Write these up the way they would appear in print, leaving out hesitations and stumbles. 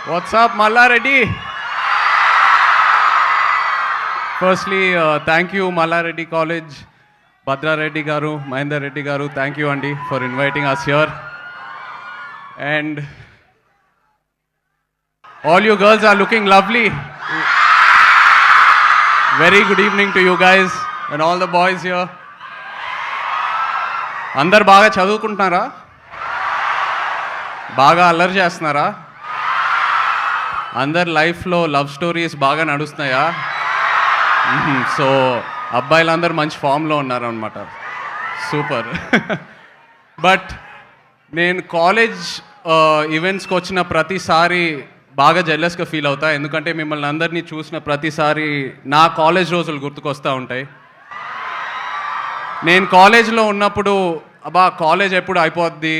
What's up, Malla Reddy? Firstly, thank you, Malla Reddy College, Bhadra Reddy Garu, Mahendra Reddy Garu. Thank you, Andy, for inviting us here. And all you girls are looking lovely. Very good evening to you guys and all the boys here. అందరు బాగా చదువుకుంటున్నారా? బాగా అల్లరి చేస్తున్నారా? అందరు లైఫ్లో love stories బాగా నడుస్తున్నాయా? So అబ్బాయిలందరూ మంచి ఫామ్లో ఉన్నారనమాట. సూపర్. బట్ నేను కాలేజ్ ఈవెంట్స్కి వచ్చిన ప్రతిసారి బాగా జెల్లస్గా ఫీల్ అవుతా, ఎందుకంటే మిమ్మల్ని అందరినీ చూసిన ప్రతిసారి నా కాలేజ్ రోజులు గుర్తుకొస్తూ ఉంటాయి. నేను కాలేజ్లో ఉన్నప్పుడు అబ్బా కాలేజ్ ఎప్పుడు అయిపోద్ది,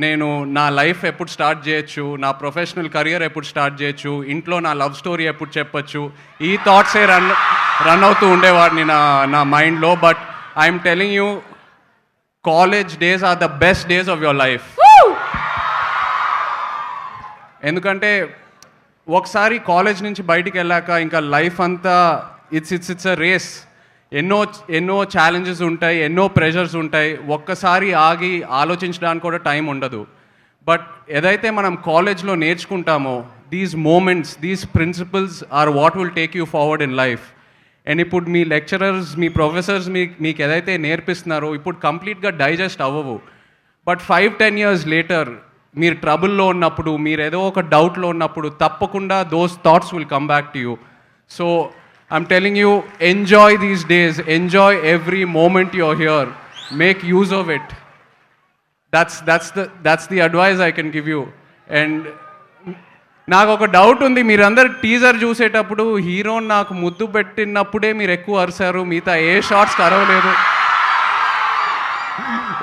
నేను నా లైఫ్ ఎప్పుడు స్టార్ట్ చేయొచ్చు, నా ప్రొఫెషనల్ కెరియర్ ఎప్పుడు స్టార్ట్ చేయొచ్చు, ఇంట్లో నా లవ్ స్టోరీ ఎప్పుడు చెప్పచ్చు, ఈ థాట్సే రన్ అవుతూ ఉండేవాడిని నా మైండ్లో. But I'm telling you, college days are the best days of your life. ఎందుకంటే ఒకసారి కాలేజ్ నుంచి బయటికి వెళ్ళాక ఇంకా లైఫ్ అంతా ఇట్స్ అ రేస్. ఎన్నో ఛాలెంజెస్ ఉంటాయి, ఎన్నో ప్రెషర్స్ ఉంటాయి. ఒక్కసారి ఆగి ఆలోచించడానికి కూడా టైం ఉండదు. బట్ ఏదైతే మనం కాలేజ్లో నేర్చుకుంటామో, these moments, these principles are what will take you forward in life. And ఇప్పుడు మీ లెక్చరర్స్, మీ ప్రొఫెసర్స్ మీకు ఏదైతే నేర్పిస్తున్నారో ఇప్పుడు కంప్లీట్గా డైజెస్ట్ అవ్వవు. బట్ 5-10 years లేటర్ మీరు ట్రబుల్లో ఉన్నప్పుడు, మీరు ఏదో ఒక డౌట్లో ఉన్నప్పుడు తప్పకుండా those thoughts will come back to you. So I'm telling you, enjoy these days, enjoy every moment you're here, make use of it. That's the advice I can give you. And నాకు ఒక doubt ఉంది, మీరందరు teaser చూసేటప్పుడు hero నాకు ముద్దు పెట్టినప్పుడే మీరు ఎక్కువ అరిశారు, మిగతా ఏ షార్ట్స్కి అరవలేదు.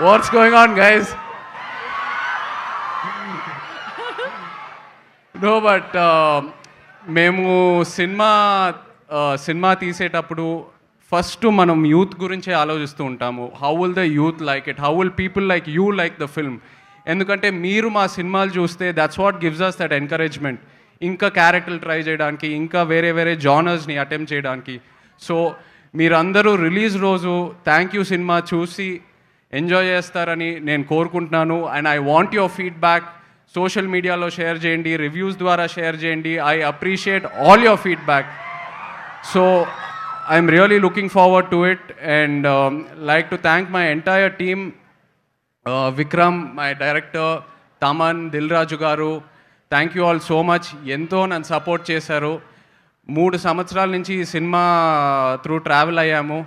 What's going on guys? No, but మేము సినిమా తీసేటప్పుడు ఫస్ట్ మనం యూత్ గురించే ఆలోచిస్తూ ఉంటాము. How will the youth like it, how will people like you like the film. ఎందుకంటే మీరు మా సినిమాలు చూస్తే that's what gives us that encouragement, ఇంకా క్యారెక్టర్లు ట్రై చేయడానికి, ఇంకా వేరే జానర్స్ని అటెంప్ట్ చేయడానికి. సో మీరందరూ రిలీజ్ రోజు థ్యాంక్ యూ సినిమా చూసి ఎంజాయ్ చేస్తారని నేను కోరుకుంటున్నాను. And I want your feedback. Social మీడియాలో షేర్ చేయండి, రివ్యూస్ ద్వారా షేర్ చేయండి. I appreciate all your feedback. So I'm really looking forward to it, and like to thank my entire team, Vikram, my director, Taman, Dilraju garu. Thank you all so much. ఎంతో నన్ను support చేశారు. 3 సంవత్సరాల నుంచి ఈ cinema through travel అయ్యాము.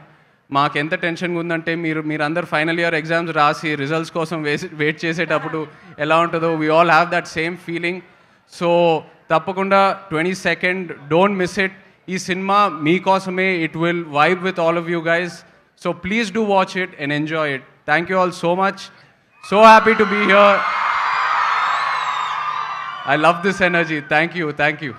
మాకు ఎంత టెన్షన్గా ఉందంటే మీరందరూ ఫైనల్ ఇయర్ ఎగ్జామ్స్ రాసి రిజల్ట్స్ కోసం వెయిట్ చేసేటప్పుడు ఎలా ఉంటుందో, we all have that same feeling. So తప్పకుండా 22nd, డోంట్ మిస్ ఇట్. ఈ సినిమా మీకోసమే. It will vibe with all of you guys. So please do watch it and enjoy it. Thank you all so much. So happy to be here. I love this energy. Thank you.